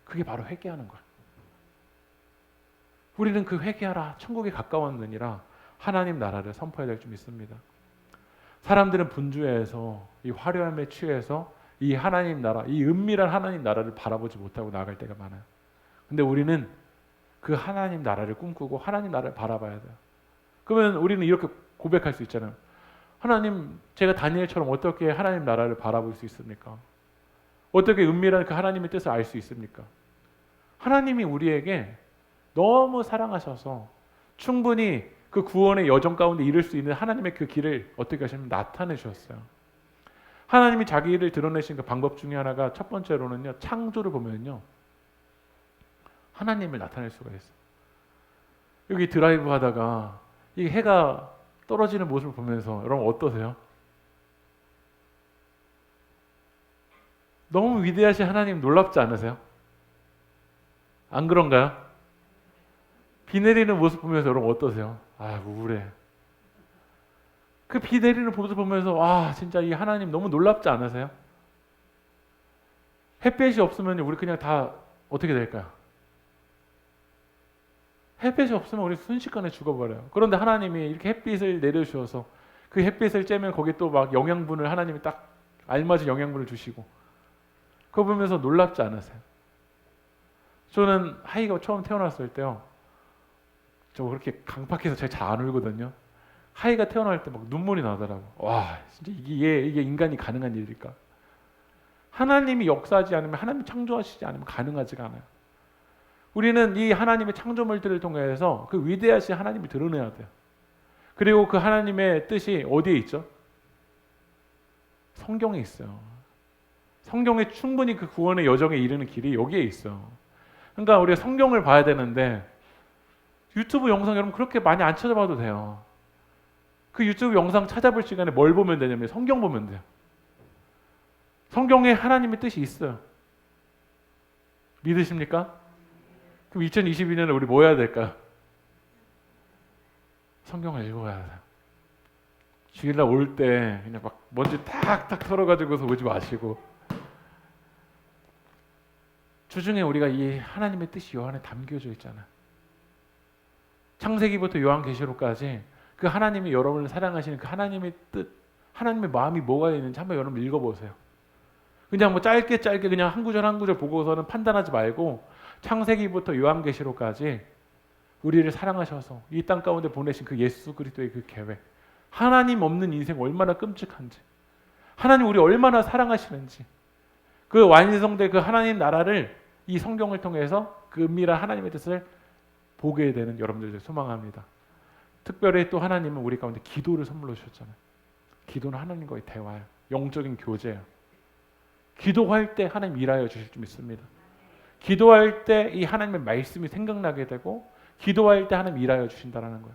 그게 바로 회개하는 거야. 우리는 그 회개하라 천국에 가까웠느니라 하나님 나라를 선포해야 될 줄 믿습니다. 사람들은 분주해서 이 화려함에 취해서 이 하나님 나라, 이 은밀한 하나님 나라를 바라보지 못하고 나아갈 때가 많아요. 근데 우리는 그 하나님 나라를 꿈꾸고 하나님 나라를 바라봐야 돼요. 그러면 우리는 이렇게 고백할 수 있잖아요. 하나님, 제가 다니엘처럼 어떻게 하나님 나라를 바라볼 수 있습니까? 어떻게 은밀한 그 하나님의 뜻을 알 수 있습니까? 하나님이 우리에게 너무 사랑하셔서 충분히 그 구원의 여정 가운데 이룰 수 있는 하나님의 그 길을 어떻게 하시면 나타내 주셨어요. 하나님이 자기 일을 드러내신 그 방법 중에 하나가 첫 번째로는요, 창조를 보면요, 하나님을 나타낼 수가 있어요. 여기 드라이브 하다가 이 해가 떨어지는 모습을 보면서 여러분 어떠세요? 너무 위대하신 하나님 놀랍지 않으세요? 안 그런가요? 비 내리는 모습 보면서 여러분 어떠세요? 아, 우울해. 그 비 내리는 모습 보면서 아, 진짜 이 하나님 너무 놀랍지 않으세요? 햇볕이 없으면 우리 그냥 다 어떻게 될까요? 햇빛이 없으면 우리 순식간에 죽어버려요. 그런데 하나님이 이렇게 햇빛을 내려주셔서 그 햇빛을 쬐면 거기에 또 막 영양분을 하나님이 딱 알맞은 영양분을 주시고 그거 보면서 놀랍지 않으세요? 저는 하이가 처음 태어났을 때요, 저 그렇게 강팍해서 제가 잘 안 울거든요. 하이가 태어날 때 막 눈물이 나더라고. 와, 진짜 이게 인간이 가능한 일일까? 하나님이 역사하지 않으면, 하나님이 창조하시지 않으면 가능하지가 않아요. 우리는 이 하나님의 창조물들을 통해서 그 위대하신 하나님을 드러내야 돼요. 그리고 그 하나님의 뜻이 어디에 있죠? 성경에 있어요. 성경에 충분히 그 구원의 여정에 이르는 길이 여기에 있어요. 그러니까 우리가 성경을 봐야 되는데 유튜브 영상 여러분 그렇게 많이 안 찾아봐도 돼요. 그 유튜브 영상 찾아볼 시간에 뭘 보면 되냐면 성경 보면 돼요. 성경에 하나님의 뜻이 있어요. 믿으십니까? 그럼 2022년에 우리 뭐 해야 될까요? 성경을 읽어야 돼요. 주일날 올 때 그냥 막 먼지 탁탁 털어가지고서 오지 마시고, 주중에 우리가 이 하나님의 뜻이 요 안에 담겨져 있잖아요. 창세기부터 요한계시록까지 그 하나님이 여러분을 사랑하시는 그 하나님의 뜻, 하나님의 마음이 뭐가 있는지 한번 여러분 읽어보세요. 그냥 뭐 짧게 그냥 한 구절 한 구절 보고서는 판단하지 말고 창세기부터 요한계시록까지 우리를 사랑하셔서 이 땅 가운데 보내신 그 예수 그리스도의 그 계획, 하나님 없는 인생 얼마나 끔찍한지, 하나님 우리 얼마나 사랑하시는지, 그 완성된 그 하나님 나라를 이 성경을 통해서 그 은밀한 하나님의 뜻을 보게 되는 여러분들 소망합니다. 특별히 또 하나님은 우리 가운데 기도를 선물로 주셨잖아요. 기도는 하나님과의 대화예요. 영적인 교제예요. 기도할 때 하나님 일하여 주실 줄 믿습니다. 기도할 때 이 하나님의 말씀이 생각나게 되고 기도할 때 하나님 일하여 주신다는 거예요.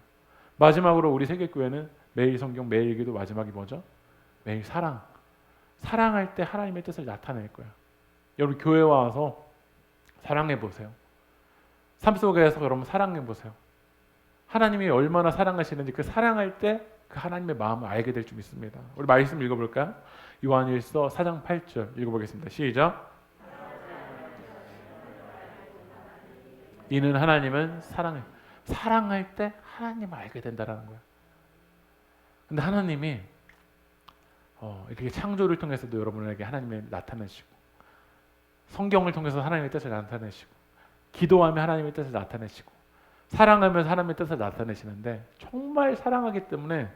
마지막으로 우리 세계교회는 매일 성경, 매일 기도 마지막이 뭐죠? 매일 사랑. 사랑할 때 하나님의 뜻을 나타낼 거예요. 여러분 교회 와서 사랑해 보세요. 삶 속에서 여러분 사랑해 보세요. 하나님이 얼마나 사랑하시는지 그 사랑할 때 그 하나님의 마음을 알게 될 줄 믿습니다. 우리 말씀 읽어볼까요? 요한일서 4장 8절 읽어보겠습니다. 시작. 이는 하나님은 사랑해. 사랑할 때 하나님을 알게 된다라는 거예요. 근데 하나님이 이렇게 창조를 통해서도 여러분에게 하나님을 나타내시고, 성경을 통해서 하나님의 뜻을 나타내시고, 기도하며 하나님의 뜻을 나타내시고, 사랑하면서 하나님의 뜻을 나타내시는데, 정말 사랑하기 때문에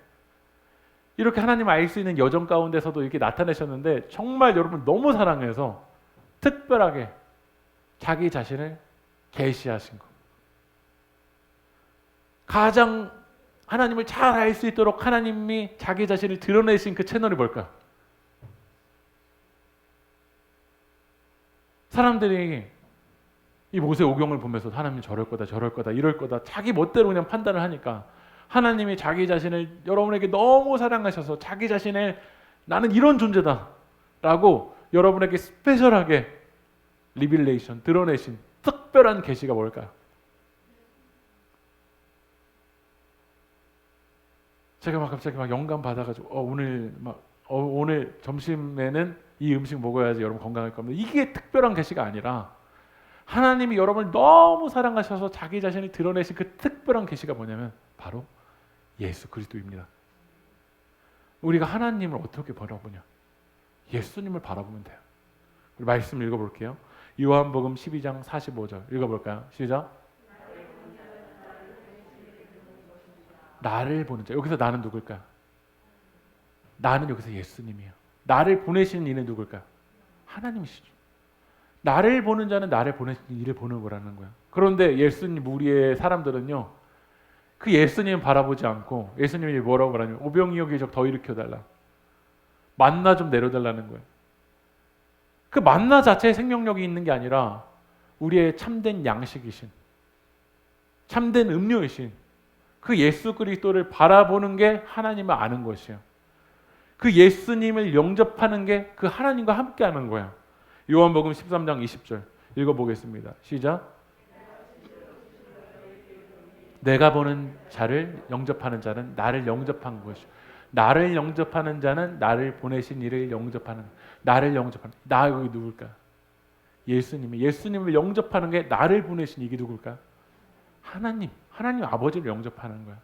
이렇게 하나님을 알 수 있는 여정 가운데서도 이렇게 나타내셨는데, 정말 여러분 너무 사랑해서 특별하게 자기 자신을 계시하신 것. 가장 하나님을 잘 알 수 있도록 하나님이 자기 자신을 드러내신 그 채널이 뭘까? 사람들이 이 모세오경을 보면서 하나님 저럴 거다, 저럴 거다, 이럴 거다 자기 멋대로 그냥 판단을 하니까, 하나님이 자기 자신을 여러분에게 너무 사랑하셔서 자기 자신을 나는 이런 존재다 라고 여러분에게 스페셜하게 리빌레이션, 드러내신 특별한 계시가 뭘까요? 제가 막 갑자기 막 영감 받아가지고 오늘 점심에는 이 음식 먹어야지 여러분 건강할 겁니다. 이게 특별한 계시가 아니라 하나님이 여러분을 너무 사랑하셔서 자기 자신을 드러내신 그 특별한 계시가 뭐냐면 바로 예수 그리스도입니다. 우리가 하나님을 어떻게 바라보냐? 예수님을 바라보면 돼요. 우리 말씀 읽어볼게요. 요한복음 12장 45절 읽어볼까요? 시작. 나를 보는 자. 여기서 나는 누굴까요? 나는 여기서 예수님이에요. 나를 보내시는 이는 누굴까요? 하나님이시죠. 나를 보는 자는 나를 보내시는 이를 보는 거라는 거예요. 그런데 예수님 우리의 사람들은요, 그 예수님 바라보지 않고 예수님이 뭐라고 말하냐면 오병이어 기적 더 일으켜달라, 만나 좀 내려달라는 거예요. 그 만나 자체에 생명력이 있는 게 아니라 우리의 참된 양식이신, 참된 음료이신 그 예수 그리스도를 바라보는 게 하나님을 아는 것이에요. 그 예수님을 영접하는 게 그 하나님과 함께하는 거예요. 요한복음 13장 20절 읽어보겠습니다. 시작. 내가 보는 자를 영접하는 자는 나를 영접한 것이요, 나를 영접하는 자는 나를 보내신 이를 영접하는, 나를 영접하는, 나 여기 누굴까? 예수님이, 예수님을 영접하는 게 나를 보내신 이게 누굴까? 하나님 아버지를 영접하는 거야.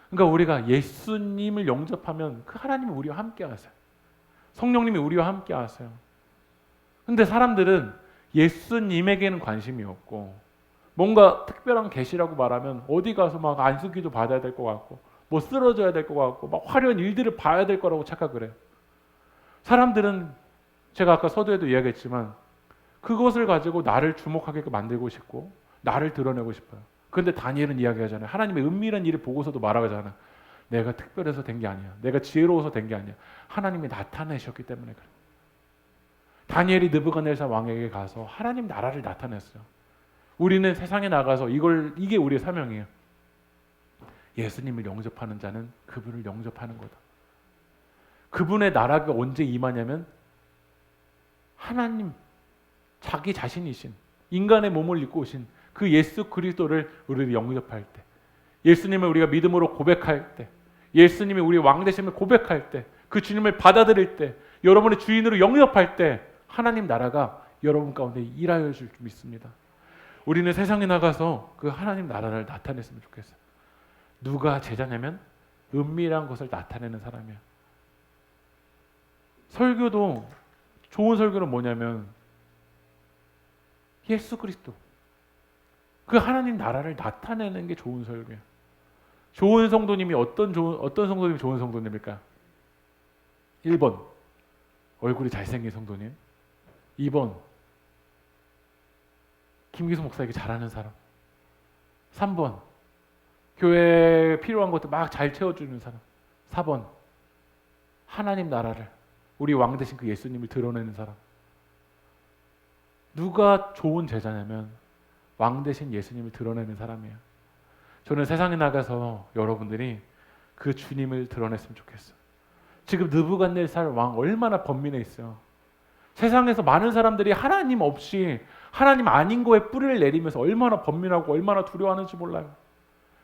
그러니까 우리가 예수님을 영접하면 그 하나님이 우리와 함께 하세요. 성령님이 우리와 함께 하세요. 근데 사람들은 예수님에게는 관심이 없고, 뭔가 특별한 계시라고 말하면 어디 가서 막 안수기도 받아야 될 것 같고, 뭐 쓰러져야 될 것 같고, 막 화려한 일들을 봐야 될 거라고 착각을 해요. 사람들은 제가 아까 서두에도 이야기했지만 그것을 가지고 나를 주목하게 만들고 싶고 나를 드러내고 싶어요. 그런데 다니엘은 이야기하잖아요. 하나님의 은밀한 일을 보고서도 말하잖아요. 내가 특별해서 된 게 아니야. 내가 지혜로워서 된 게 아니야. 하나님이 나타내셨기 때문에 그래. 다니엘이 느부갓네살 왕에게 가서 하나님 나라를 나타냈어요. 우리는 세상에 나가서 이게 우리의 사명이에요. 예수님을 영접하는 자는 그분을 영접하는 거다. 그분의 나라가 언제 임하냐면 하나님, 자기 자신이신, 인간의 몸을 입고 오신 그 예수 그리스도를 우리를 영접할 때, 예수님을 우리가 믿음으로 고백할 때, 예수님이 우리의 왕 되심을 고백할 때, 그 주님을 받아들일 때, 여러분의 주인으로 영접할 때 하나님 나라가 여러분 가운데 일하여 줄 줄 믿습니다. 우리는 세상에 나가서 그 하나님 나라를 나타냈으면 좋겠어요. 누가 제자냐면 은밀한 것을 나타내는 사람이야. 설교도, 좋은 설교는 뭐냐면 예수 그리스도, 그 하나님 나라를 나타내는 게 좋은 설교예요. 좋은 성도님이 어떤 성도님이 좋은 성도님일까? 1번 얼굴이 잘생긴 성도님, 2번 김기수 목사에게 잘하는 사람, 3번 교회에 필요한 것도 막 잘 채워주는 사람, 4번 하나님 나라를, 우리 왕 되신 그 예수님을 드러내는 사람. 누가 좋은 제자냐면 왕 되신 예수님을 드러내는 사람이에요. 저는 세상에 나가서 여러분들이 그 주님을 드러냈으면 좋겠어. 지금 느부갓네살 왕 얼마나 번민해 있어요. 세상에서 많은 사람들이 하나님 없이 하나님 아닌 거에 뿌리를 내리면서 얼마나 번민하고 얼마나 두려워하는지 몰라요.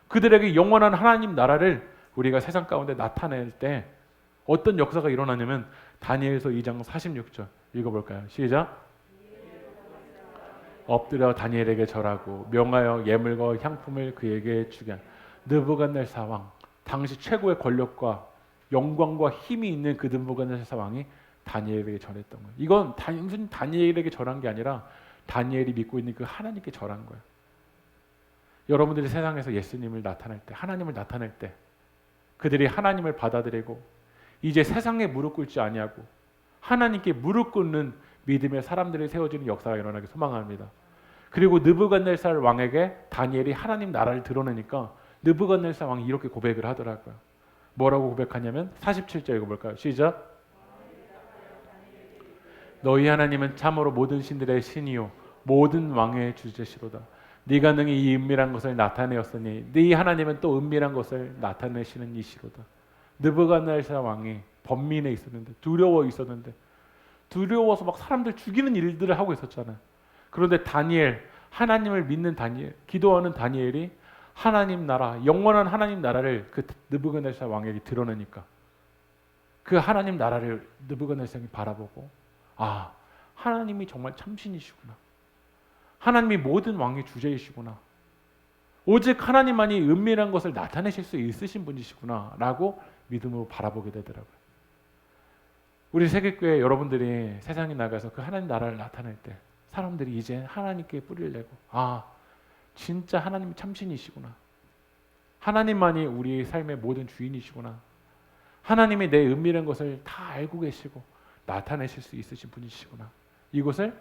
그들에게 영원한 하나님 나라를 우리가 세상 가운데 나타낼 때 어떤 역사가 일어나냐면 다니엘서 2장 46절 읽어볼까요? 시작. 엎드려 다니엘에게 절하고 명하여 예물과 향품을 그에게 주게 한 느부갓네살 왕, 당시 최고의 권력과 영광과 힘이 있는 그 느부갓네살 왕이 다니엘에게 절했던 거예요. 이건 단순히 다니엘에게 절한 게 아니라 다니엘이 믿고 있는 그 하나님께 절한 거예요. 여러분들이 세상에서 예수님을 나타낼 때, 하나님을 나타낼 때 그들이 하나님을 받아들이고 이제 세상에 무릎 꿇지 아니하고 하나님께 무릎 꿇는 믿음의 사람들이 세워지는 역사가 일어나기 소망합니다. 그리고 느부갓네살 왕에게 다니엘이 하나님 나라를 드러내니까 느부갓네살 왕이 이렇게 고백을 하더라고요. 뭐라고 고백하냐면 47절 읽어볼까요? 시작. 너희 하나님은 참으로 모든 신들의 신이요 모든 왕의 주제시로다. 네가 능히 이 은밀한 것을 나타내었으니 네 하나님은 또 은밀한 것을 나타내시는 이시로다. 느부갓네살 왕이 번민해 있었는데 두려워 있었는데 두려워서 막 사람들 죽이는 일들을 하고 있었잖아요. 그런데 다니엘, 하나님을 믿는 다니엘, 기도하는 다니엘이 하나님 나라, 영원한 하나님 나라를 그 느부갓네살 왕에게 드러내니까 그 하나님 나라를 느부갓네살이 바라보고 아, 하나님이 정말 참신이시구나. 하나님이 모든 왕의 주제이시구나. 오직 하나님만이 은밀한 것을 나타내실 수 있으신 분이시구나 라고 믿음으로 바라보게 되더라고요. 우리 세계교회 여러분들이 세상에 나가서 그 하나님 나라를 나타낼 때 사람들이 이제 하나님께 뿌리를 내고 아, 진짜 하나님이 참신이시구나. 하나님만이 우리 삶의 모든 주인이시구나. 하나님이 내 은밀한 것을 다 알고 계시고 나타내실 수 있으신 분이시구나. 이것을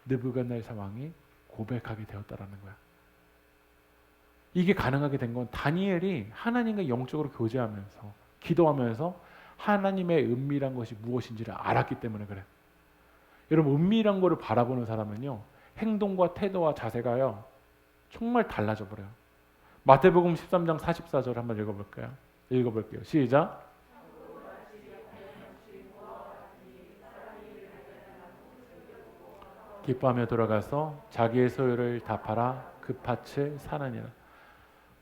느부갓네살 왕이 고백하게 되었다라는 거야. 이게 가능하게 된 건 다니엘이 하나님과 영적으로 교제하면서 기도하면서 하나님의 은밀한 것이 무엇인지를 알았기 때문에 그래. 여러분 은밀한 것을 바라보는 사람은요 행동과 태도와 자세가요 정말 달라져 버려요. 마태복음 13장 44절 한번 읽어볼게요. 시작. 기뻐하며 돌아가서 자기의 소유를 다 팔아 그 밭을 사느니라.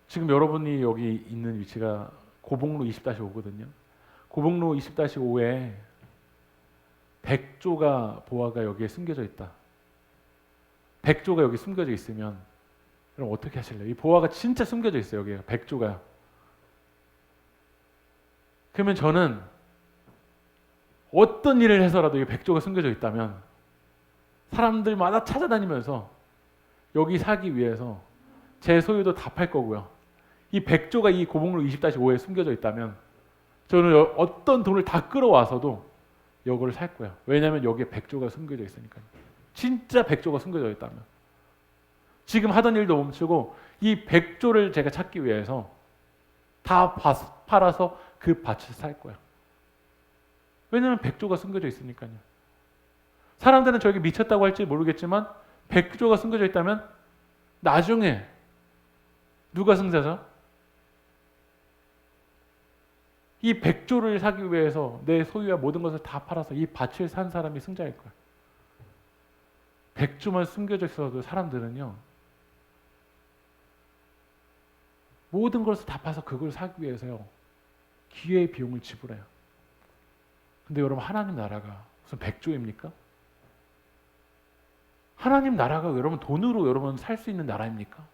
지금 여러분이 여기 있는 위치가 고복로 20-5거든요. 고복로 20-5에 백조가 보화가 여기에 숨겨져 있다. 백조가 여기 숨겨져 있으면 그럼 어떻게 하실래요? 이 보화가 진짜 숨겨져 있어요. 여기에 백조가요. 그러면 저는 어떤 일을 해서라도 이 백조가 숨겨져 있다면 사람들마다 찾아다니면서 여기 사기 위해서 제 소유도 다 팔 거고요. 이 백조가 이 고복로 20-5에 숨겨져 있다면 저는 어떤 돈을 다 끌어와서도 이걸 살 거예요. 왜냐하면 여기에 백조가 숨겨져 있으니까요. 진짜 백조가 숨겨져 있다면 지금 하던 일도 멈추고 이 백조를 제가 찾기 위해서 다 팔아서 그 밭을 살 거예요. 왜냐하면 백조가 숨겨져 있으니까요. 사람들은 저에게 미쳤다고 할지 모르겠지만 백조가 숨겨져 있다면 나중에 누가 승자죠? 이 백조를 사기 위해서 내 소유와 모든 것을 다 팔아서 이 밭을 산 사람이 승자일 거예요. 백조만 숨겨져 있어도 사람들은요 모든 것을 다 파서 그걸 사기 위해서요 기회의 비용을 지불해요. 근데 여러분 하나님 나라가 무슨 백조입니까? 하나님 나라가 여러분 돈으로 여러분 살 수 있는 나라입니까?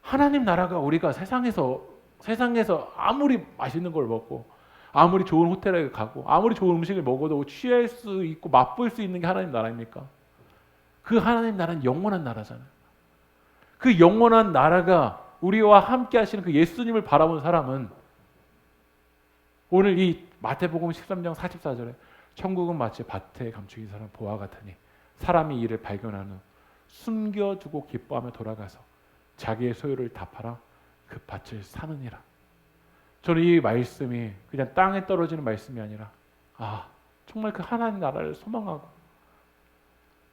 하나님 나라가 우리가 세상에서 아무리 맛있는 걸 먹고 아무리 좋은 호텔에 가고 아무리 좋은 음식을 먹어도 취할 수 있고 맛볼 수 있는 게 하나님 나라입니까? 그 하나님 나라는 영원한 나라잖아요. 그 영원한 나라가 우리와 함께 하시는 그 예수님을 바라본 사람은 오늘 이 마태복음 13장 44절에 천국은 마치 밭에 감추인 사람 보화 같으니 사람이 이를 발견한 후 숨겨두고 기뻐하며 돌아가서 자기의 소유를 다 팔아 그 밭을 사느니라. 저는 이 말씀이 그냥 땅에 떨어지는 말씀이 아니라 정말 그 하나님 나라를 소망하고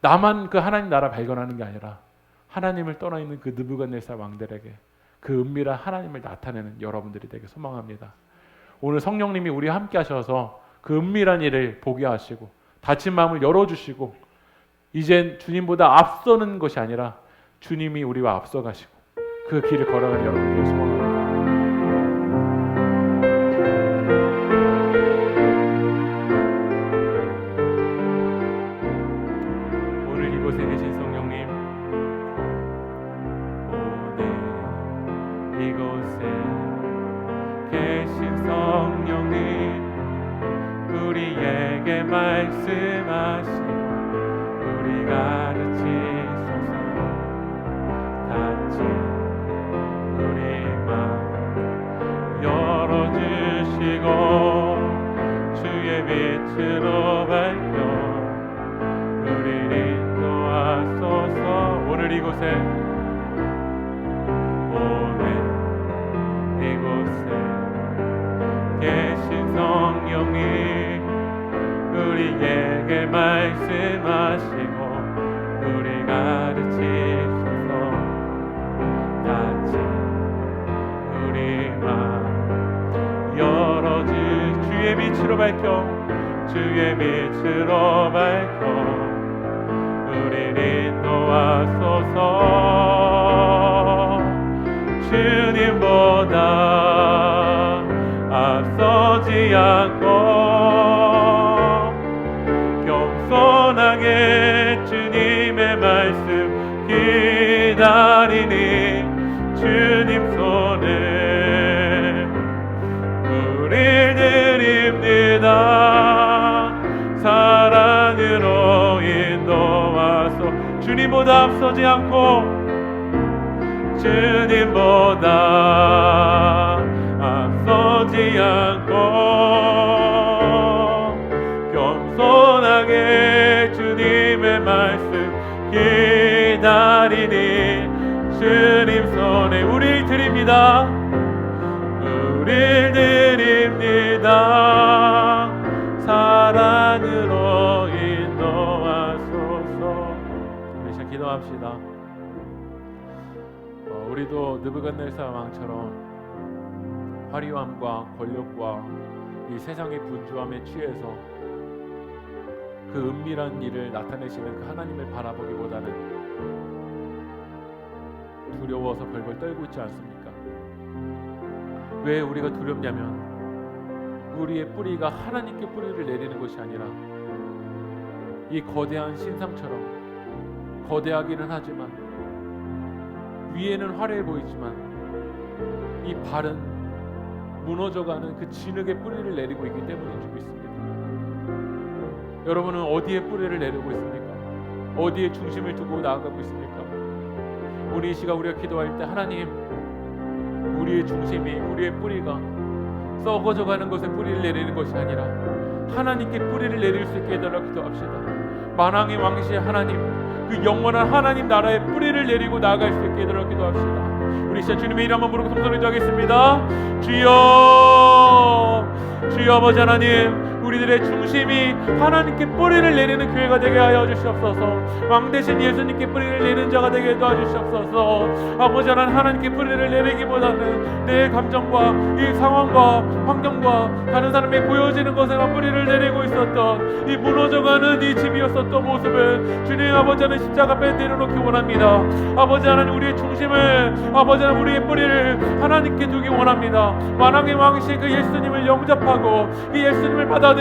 나만 그 하나님 나라 발견하는 게 아니라 하나님을 떠나 있는 그 느부갓네살 왕들에게 그 은밀한 하나님을 나타내는 여러분들이 되게 소망합니다. 오늘 성령님이 우리와 함께 하셔서 그 은밀한 일을 보게 하시고 닫힌 마음을 열어주시고 이젠 주님보다 앞서는 것이 아니라 주님이 우리와 앞서가시고 그 길을 걸어가는 여러분들을 소망합니다. 오늘 이곳에 계신 성령님, 오늘 이곳에 계신 성령님, 우리에게 말씀하시고 우리 가르치소서. 닫힌 우리 마음 열어주시고 주의 빛으로 밝혀 우리를 인도하소서. 오늘 이곳에 계신 성령님, 우리에게 말씀하시고 우리 가르치소서. 닫힌 우리 마음 열어주 주의 빛으로 밝혀 주의 빛으로 밝혀 우리를 인도하소서. 주님보다 앞서지 않고 겸손하게 주님의 말씀 기다리니 주님 손에 우릴 드립니다. 사랑으로 인도하소. 주님보다 앞서지 않고 주님보다 앞서지 않고 겸손하게 주님의 말씀 기다리니 주님 손에 우릴 드립니다. 우릴 드립니다. 사랑으로 인도하소서. 우리 시작 기도합시다. 우리도 느부갓네살 왕처럼 화려함과 권력과 이 세상의 분주함에 취해서 그 은밀한 일을 나타내시는 그 하나님을 바라보기보다는 두려워서 벌벌 떨고 있지 않습니까? 왜 우리가 두렵냐면 우리의 뿌리가 하나님께 뿌리를 내리는 것이 아니라 이 거대한 신상처럼 거대하기는 하지만 위에는 화려해 보이지만 이 발은 무너져가는 그 진흙의 뿌리를 내리고 있기 때문인 줄 믿습니다. 여러분은 어디에 뿌리를 내리고 있습니까? 어디에 중심을 두고 나아가고 있습니까? 우리 이 시간 우리가 기도할 때 하나님, 우리의 중심이, 우리의 뿌리가 썩어져가는 것에 뿌리를 내리는 것이 아니라 하나님께 뿌리를 내릴 수 있게 해달라고 기도합시다. 만왕의 왕이신 하나님, 그 영원한 하나님 나라에 뿌리를 내리고 나아갈 수 있게 해달라고 기도합시다. 우리 시작 주님의 이름 한번 부르고 통성을 기도하겠습니다. 주여, 주여 아버지 하나님, 우리들의 중심이 하나님께 뿌리를 내리는 교회가 되게 하여 주시옵소서. 왕 대신 예수님께 뿌리를 내리는 자가 되게 도와주시옵소서. 아버지 하나님께 뿌리를 내리기보다는 내 감정과 이 상황과 환경과 다른 사람이 보여지는 것에만 뿌리를 내리고 있었던 이 무너져가는 이 집이었었던 모습을 주님 아버지 하나님 십자가 앞에 내려놓기 원합니다. 아버지 하나님, 우리의 중심을, 아버지 하나님, 우리의 뿌리를 하나님께 두기 원합니다. 만왕의 왕이신 그 예수님을 영접하고 이 예수님을 받아들이고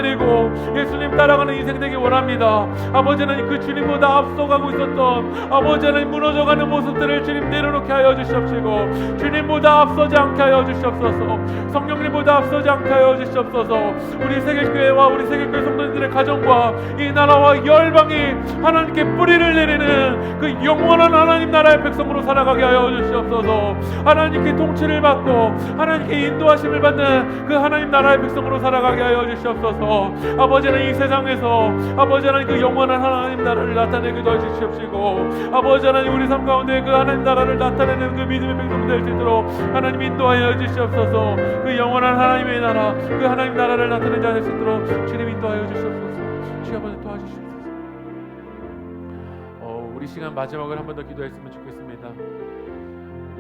예수님 따라가는 인생 되기 원합니다. 아버지 하나님, 그 주님보다 앞서가고 있었던 아버지 하나님 무너져가는 모습들을 주님 내려놓게 하여 주시옵시고 주님보다 앞서지 않게 하여 주시옵소서. 성령님보다 앞서지 않게 하여 주시옵소서. 우리 세계교회와 우리 세계교회 성도님들의 가정과 이 나라와 열방이 하나님께 뿌리를 내리는 그 영원한 하나님 나라의 백성으로 살아가게 하여 주시옵소서. 하나님께 통치를 받고 하나님께 인도하심을 받는 그 하나님 나라의 백성으로 살아가게 하여 주시옵소서. 아버지는 이 세상에서 아버지 하나님 그 영원한 하나님 나라를 나타내기도 해주시옵시고 아버지 하나님, 우리 삶 가운데 그 하나님 나라를 나타내는 그 믿음의 백성 될 수 있도록 하나님 인도하여 주시옵소서. 그 영원한 하나님의 나라, 그 하나님 나라를 나타내는 자 될 수 있도록 주님 인도하여 주시옵소서. 주여 아버지 도와주시옵소서. 우리 시간 마지막을 한 번 더 기도했으면 좋겠습니다.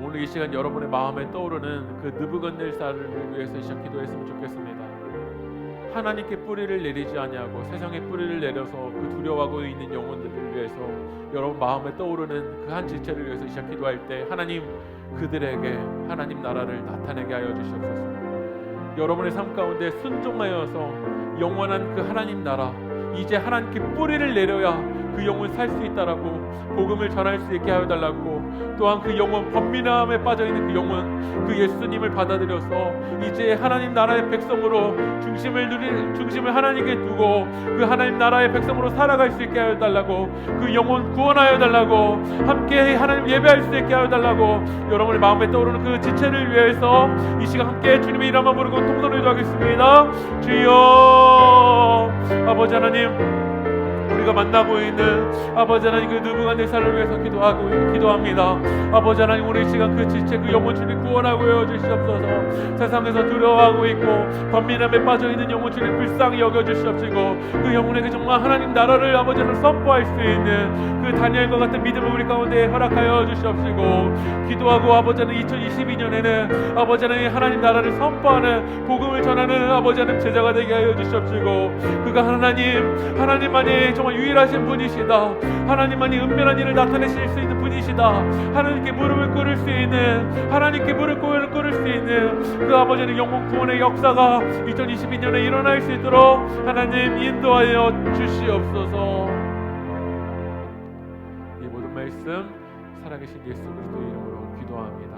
오늘 이 시간 여러분의 마음에 떠오르는 그 느부갓네살을 위해서 이 시간 기도했으면 좋겠습니다. 하나님께 뿌리를 내리지 아니하고 세상에 뿌리를 내려서 그 두려워하고 있는 영혼들을 위해서 여러분 마음에 떠오르는 그 한 지체를 위해서 이 시간 기도할 때 하나님 그들에게 하나님 나라를 나타내게 하여 주시옵소서. 여러분의 삶 가운데 순종하여서 영원한 그 하나님 나라, 이제 하나님께 뿌리를 내려야 그 영혼 살 수 있다라고 복음을 전할 수 있게 하여 달라고, 또한 그 영혼, 번민함에 빠져있는 그 영혼, 그 예수님을 받아들여서 이제 하나님 나라의 백성으로 중심을 하나님께 두고 그 하나님 나라의 백성으로 살아갈 수 있게 하여 달라고, 그 영혼 구원하여 달라고, 함께 하나님 예배할 수 있게 하여 달라고, 여러분의 마음에 떠오르는 그 지체를 위해서 이 시간 함께 주님의 이름만 부르고 통성을 기도하겠습니다. 주여, 아버지 하나님, 우리가 만나고 있는 아버지 하나님 그 느부갓네살을 위해서 기도합니다. 아버지 하나님, 우리 시간 그 지체, 그 영혼 주님 구원하고 여주시옵소서. 세상에서 두려워하고 있고 번민함에 빠져있는 영혼 주님 불쌍히 여겨주시옵시고, 그 영혼에게 정말 하나님 나라를 아버지 하나님 선포할 수 있는 그 다니엘과 같은 믿음을 우리 가운데 허락하여 주시옵시고, 기도하고 아버지 하나님 2022년에는 아버지 하나님 나라를 선포하는, 복음을 전하는 아버지 하나님 제자가 되게 하여 주시옵시고, 그가 하나님만이 정말 유일하신 분이시다. 하나님만이 은밀한 일을 나타내실 수 있는 분이시다. 하나님께 무릎을 꿇을 수 있는, 하나님께 무릎을 꿇을 수 있는 그 아버지의 영혼 구원의 역사가 2022년에 일어날 수 있도록 하나님 인도하여 주시옵소서. 이 모든 말씀 살아계신 예수 그리스도의 이름으로 기도합니다.